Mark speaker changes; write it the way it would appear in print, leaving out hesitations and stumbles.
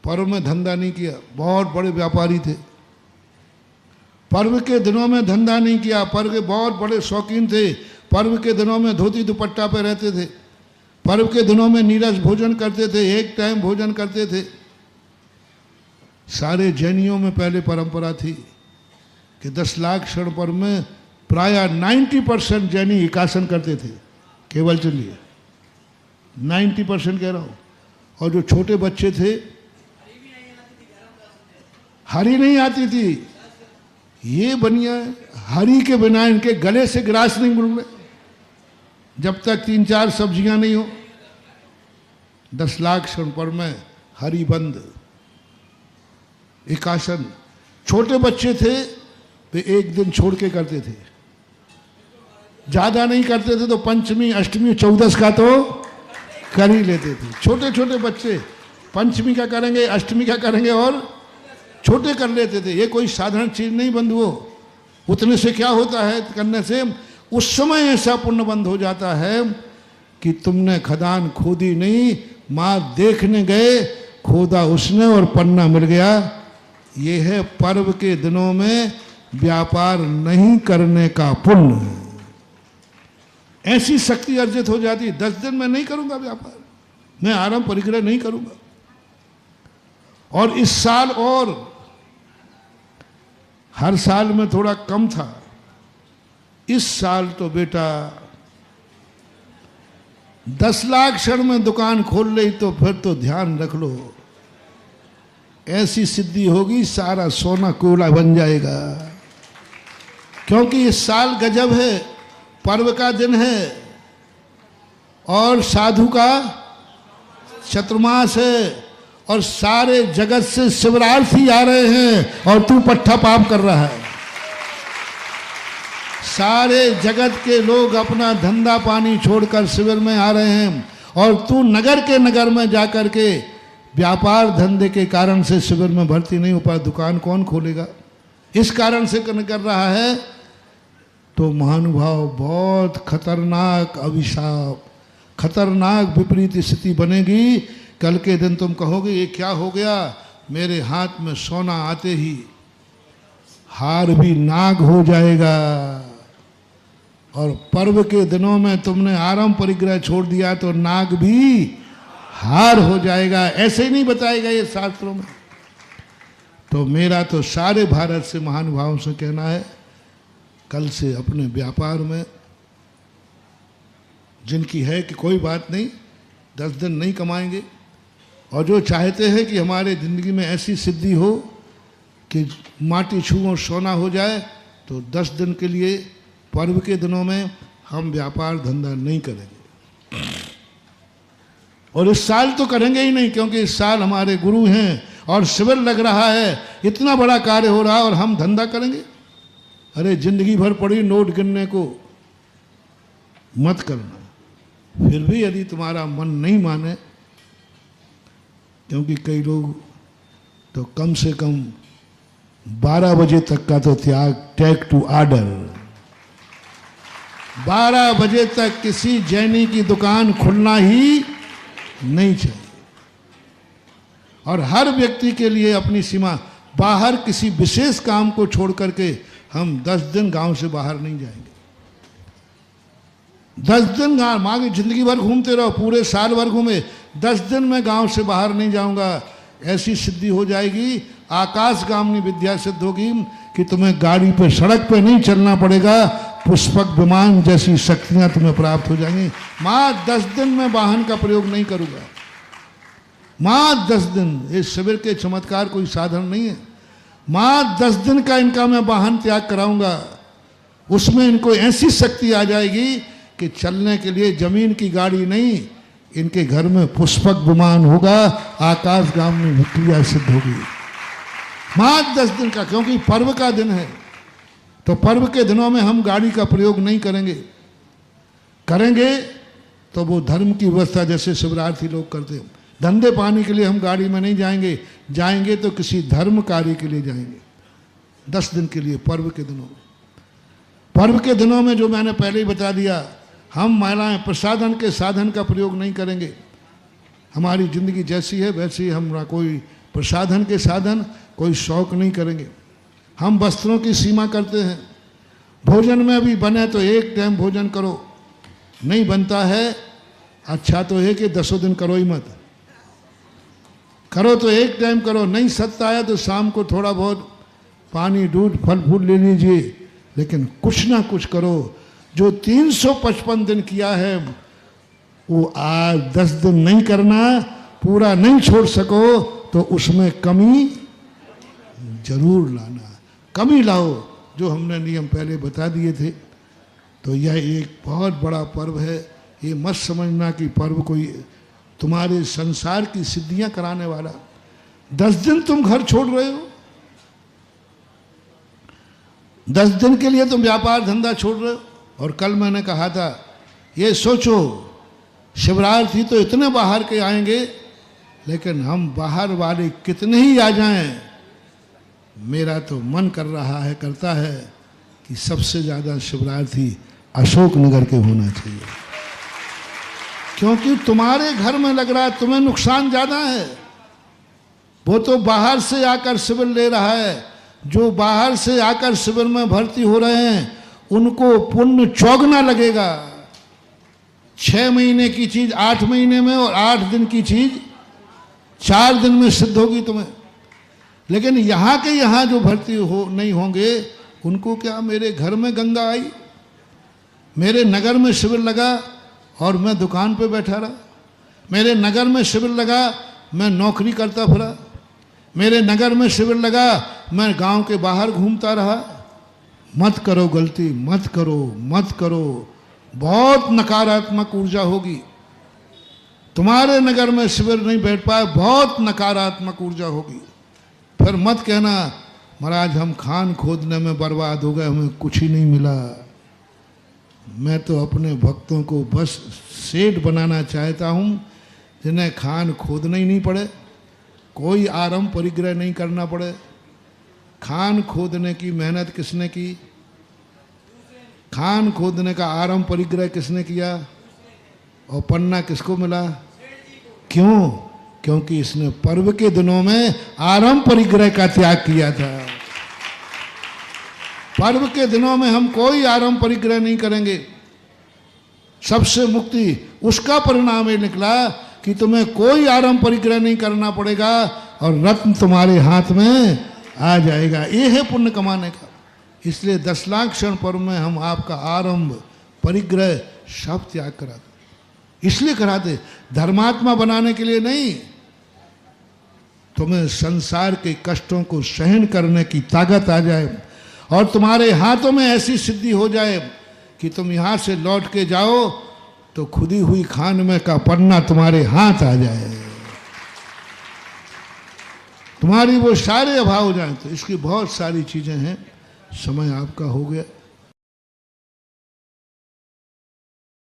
Speaker 1: पर्व में धंधा नहीं किया, बहुत बड़े व्यापारी थे। पर्व के दिनों में धंधा नहीं किया, पर्व के बहुत बड़े शौकीन थे। पर्व के दिनों में धोती दुपट्टा पे रहते थे। पर्व के दिनों में नीरस भोजन करते थे, एक टाइम भोजन करते थे। सारे जैनियों में पहले परंपरा थी कि 10 लाख क्षण पर्व में प्राय 90% जैनी एकासन करते थे। केवल चलिए 90% कह रहा हूँ। और जो छोटे बच्चे थे, हरी नहीं आती थी। ये बनिया हरी के बिना इनके गले से ग्रास नहीं मिल रहे जब तक 3-4 सब्जियां नहीं हो। 10 लाख क्षण पर्व में हरी बंद एकासन। छोटे बच्चे थे वे एक दिन छोड़ के करते थे, ज्यादा नहीं करते थे तो पंचमी अष्टमी 14 का तो कर ही लेते थे। छोटे छोटे बच्चे पंचमी का करेंगे, अष्टमी का करेंगे और छोटे कर लेते थे। ये कोई साधारण चीज नहीं बंधुओं। उतने से क्या होता है करने से? उस समय ऐसा पुण्य बंद हो जाता है कि तुमने खदान खोदी नहीं, मां देखने गए, खोदा उसने और पन्ना मिल गया। ये है पर्व के दिनों में व्यापार नहीं करने का पुण्य। ऐसी शक्ति अर्जित हो जाती। 10 दिन मैं नहीं करूंगा व्यापार, मैं आराम परिग्रह नहीं करूंगा। और इस साल और हर साल में थोड़ा कम था, इस साल तो बेटा 10 लाख क्षण में दुकान खोल ली तो फिर तो ध्यान रख लो, ऐसी सिद्धि होगी सारा सोना कोयला बन जाएगा। क्योंकि इस साल गजब है, पर्व का दिन है और साधु का चतुर्मास है और सारे जगत से शिवरार्थी आ रहे हैं और तू पट्ठा पाप कर रहा है। सारे जगत के लोग अपना धंधा पानी छोड़कर शिविर में आ रहे हैं और तू नगर के नगर में जाकर के व्यापार धंधे के कारण से शिविर में भर्ती नहीं हो पा। दुकान कौन खोलेगा? इस कारण से कर रहा है। तो महानुभाव बहुत खतरनाक अभिशाप, खतरनाक विपरीत स्थिति बनेगी। कल के दिन तुम कहोगे ये क्या हो गया? मेरे हाथ में सोना आते ही हार भी नाग हो जाएगा। और पर्व के दिनों में तुमने आराम परिग्रह छोड़ दिया तो नाग भी हार हो जाएगा। ऐसे ही नहीं बताएगा ये शास्त्रों में। तो मेरा तो सारे भारत से महानुभावों से कहना है, कल से अपने व्यापार में जिनकी है कि कोई बात नहीं, 10 दिन नहीं कमाएंगे और जो चाहते हैं कि हमारे ज़िंदगी में ऐसी सिद्धि हो कि माटी छू और सोना हो जाए, तो 10 दिन के लिए पर्व के दिनों में हम व्यापार धंधा नहीं करेंगे। और इस साल तो करेंगे ही नहीं, क्योंकि इस साल हमारे गुरु हैं और शिविर लग रहा है, इतना बड़ा कार्य हो रहा है और हम धंधा करेंगे। अरे जिंदगी भर पड़ी नोट गिनने को, मत करना। फिर भी यदि तुम्हारा मन नहीं माने, क्योंकि कई लोग तो कम से कम 12 बजे तक का तो त्याग, टेक टू ऑर्डर। 12 बजे तक किसी जैनी की दुकान खुलना ही नहीं चाहिए। और हर व्यक्ति के लिए अपनी सीमा, बाहर किसी विशेष काम को छोड़ करके हम 10 दिन गांव से बाहर नहीं जाएंगे। 10 दिन गांव, माँ की जिंदगी भर घूमते रहो, पूरे साल भर घूमे, 10 दिन में गांव से बाहर नहीं जाऊंगा। ऐसी सिद्धि हो जाएगी, आकाशगामिनी विद्या सिद्ध होगी कि तुम्हें गाड़ी पे, सड़क पे नहीं चलना पड़ेगा, पुष्पक विमान जैसी शक्तियां तुम्हें प्राप्त हो जाएंगी। माँ 10 दिन में वाहन का प्रयोग नहीं करूंगा। माँ 10 दिन, इस शिविर के चमत्कार कोई साधन नहीं है। माँ 10 दिन का इनका मैं वाहन त्याग कराऊंगा, उसमें इनको ऐसी शक्ति आ जाएगी कि चलने के लिए जमीन की गाड़ी नहीं, इनके घर में पुष्पक विमान होगा, आकाशगामिनी क्रिया सिद्ध होगी। माँ 10 दिन का, क्योंकि पर्व का दिन है, तो पर्व के दिनों में हम गाड़ी का प्रयोग नहीं करेंगे। करेंगे तो वो धर्म की व्यवस्था जैसे शिवरार्थी लोग करते हैं। धंधे पानी के लिए हम गाड़ी में नहीं जाएंगे, जाएंगे तो किसी धर्म कार्य के लिए जाएंगे। 10 दिन के लिए पर्व के दिनों में। पर्व के दिनों में जो मैंने पहले ही बता दिया, हम महिलाएं प्रसाधन के साधन का प्रयोग नहीं करेंगे। हमारी जिंदगी जैसी है वैसे ही, हम ना कोई प्रसाधन के साधन कोई शौक नहीं करेंगे। हम वस्त्रों की सीमा करते हैं। भोजन में भी बने तो एक टाइम भोजन करो, नहीं बनता है अच्छा तो है कि 10 दिन करो ही मत। करो तो एक टाइम करो, नहीं सत्ता है तो शाम को थोड़ा बहुत पानी दूध फल फूल ले लीजिए, लेकिन कुछ ना कुछ करो। जो 355 दिन किया है वो आज 10 दिन नहीं करना, पूरा नहीं छोड़ सको तो उसमें कमी जरूर लाना। कमी लाओ, जो हमने नियम पहले बता दिए थे। तो यह एक बहुत बड़ा पर्व है। ये मत समझना कि पर्व कोई तुम्हारे संसार की सिद्धियां कराने वाला। 10 दिन तुम घर छोड़ रहे हो, 10 दिन के लिए तुम व्यापार धंधा छोड़ रहे हो। और कल मैंने कहा था, ये सोचो शिवरात्रि तो इतने बाहर के आएंगे, लेकिन हम बाहर वाले कितने ही आ जाएं, मेरा तो मन कर रहा है, करता है कि सबसे ज़्यादा शिवरात्रि अशोकनगर के होना चाहिए। क्योंकि तुम्हारे घर में लग रहा है तुम्हें नुकसान ज़्यादा है। वो तो बाहर से आकर शिविर ले रहा है। जो बाहर से आकर शिविर में भर्ती हो रहे हैं उनको पुण्य चौगुना लगेगा। 6 महीने की चीज 8 महीने में और 8 दिन की चीज 4 दिन में सिद्ध होगी तुम्हें। लेकिन यहाँ के यहाँ जो भर्ती हो नहीं होंगे उनको क्या, मेरे घर में गंगा आई, मेरे नगर में शिविर लगा और मैं दुकान पे बैठा रहा, मेरे नगर में शिविर लगा मैं नौकरी करता फिरा, मेरे नगर में शिविर लगा मैं गांव के बाहर घूमता रहा। मत करो गलती, मत करो, मत करो। बहुत नकारात्मक ऊर्जा होगी। तुम्हारे नगर में शिविर नहीं बैठ पाए, बहुत नकारात्मक ऊर्जा होगी। फिर मत कहना महाराज हम खान खोदने में बर्बाद हो गए, हमें कुछ ही नहीं मिला। मैं तो अपने भक्तों को बस सेठ बनाना चाहता हूँ जिन्हें खान खोदना ही नहीं पड़े, कोई आरंभ परिग्रह नहीं करना पड़े। खान खोदने की मेहनत किसने की? खान खोदने का आरंभ परिग्रह किसने किया? और पन्ना किसको मिला? क्यों? क्योंकि इसने पर्व के दिनों में आरंभ परिग्रह का त्याग किया था। पर्व के दिनों में हम कोई आरंभ परिग्रह नहीं करेंगे। सबसे मुक्ति उसका परिणाम ये निकला कि तुम्हें कोई आरंभ परिग्रह नहीं करना पड़ेगा और रत्न तुम्हारे हाथ में आ जाएगा। ये है पुण्य कमाने का। इसलिए 10 लाख क्षण पर्व में हम आपका आरंभ परिग्रह सब त्याग कराते। इसलिए कराते, धर्मात्मा बनाने के लिए नहीं। तुम्हें संसार के कष्टों को सहन करने की ताकत आ जाए और तुम्हारे हाथों में ऐसी सिद्धि हो जाए कि तुम यहाँ से लौट के जाओ तो खुदी हुई खान में का पन्ना तुम्हारे हाथ आ जाए, तुम्हारी वो सारे अभाव हो जाए। तो इसकी बहुत सारी चीज़ें हैं। समय आपका हो गया।